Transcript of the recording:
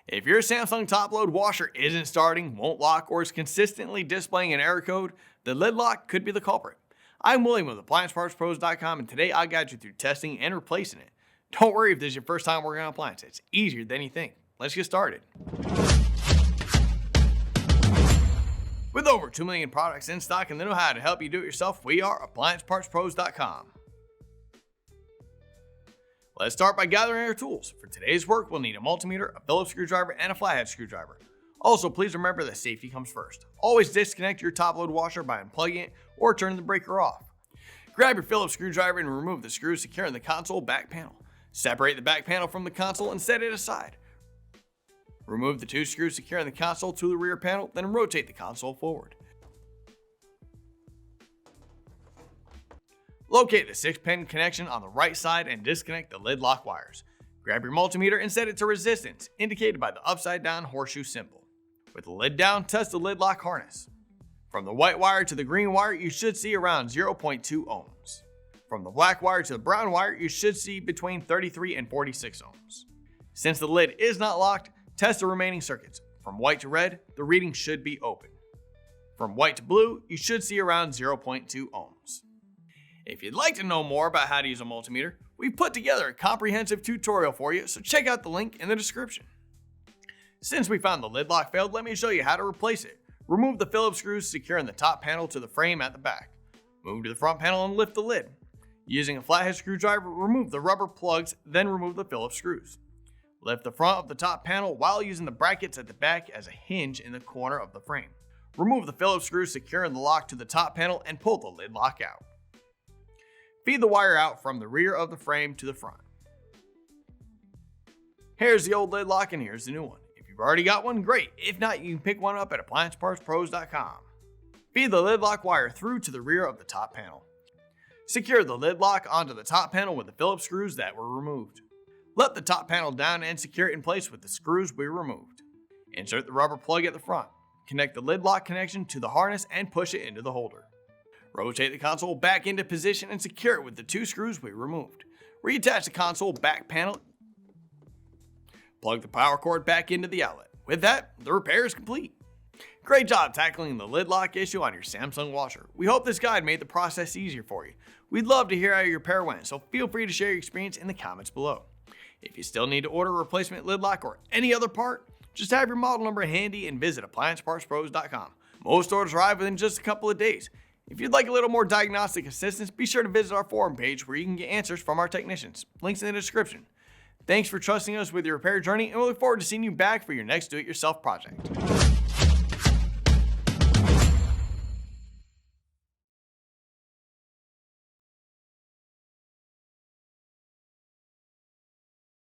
If your Samsung top-load washer isn't starting, won't lock, or is consistently displaying an error code, the lid lock could be the culprit. I'm William with AppliancePartsPros.com, and today I'll guide you through testing and replacing it. Don't worry if this is your first time working on appliances. It's easier than you think. Let's get started. With over 2 million products in stock and the know-how to help you do it yourself, we are AppliancePartsPros.com. Let's start by gathering our tools. For today's work, we'll need a multimeter, a Phillips screwdriver, and a flathead screwdriver. Also, please remember that safety comes first. Always disconnect your top-load washer by unplugging it or turning the breaker off. Grab your Phillips screwdriver and remove the screws securing the console back panel. Separate the back panel from the console and set it aside. Remove the 2 screws securing the console to the rear panel, then rotate the console forward. Locate the 6-pin connection on the right side and disconnect the lid lock wires. Grab your multimeter and set it to resistance, indicated by the upside down horseshoe symbol. With the lid down, test the lid lock harness. From the white wire to the green wire, you should see around 0.2 ohms. From the black wire to the brown wire, you should see between 33 and 46 ohms. Since the lid is not locked, test the remaining circuits. From white to red, the reading should be open. From white to blue, you should see around 0.2 ohms. If you'd like to know more about how to use a multimeter, we've put together a comprehensive tutorial for you, so check out the link in the description. Since we found the lid lock failed, let me show you how to replace it. Remove the Phillips screws securing the top panel to the frame at the back. Move to the front panel and lift the lid. Using a flathead screwdriver, remove the rubber plugs, then remove the Phillips screws. Lift the front of the top panel while using the brackets at the back as a hinge in the corner of the frame. Remove the Phillips screws securing the lock to the top panel and pull the lid lock out. Feed the wire out from the rear of the frame to the front. Here's the old lid lock and here's the new one. If you've already got one, great. If not, you can pick one up at AppliancePartsPros.com. Feed the lid lock wire through to the rear of the top panel. Secure the lid lock onto the top panel with the Phillips screws that were removed. Let the top panel down and secure it in place with the screws we removed. Insert the rubber plug at the front. Connect the lid lock connection to the harness and push it into the holder. Rotate the console back into position and secure it with the 2 screws we removed. Reattach the console back panel. Plug the power cord back into the outlet. With that, the repair is complete. Great job tackling the lid lock issue on your Samsung washer. We hope this guide made the process easier for you. We'd love to hear how your repair went, so feel free to share your experience in the comments below. If you still need to order a replacement lid lock or any other part, just have your model number handy and visit AppliancePartsPros.com. Most orders arrive within just a couple of days. If you'd like a little more diagnostic assistance, be sure to visit our forum page where you can get answers from our technicians. Links in the description. Thanks for trusting us with your repair journey, and we look forward to seeing you back for your next do-it-yourself project.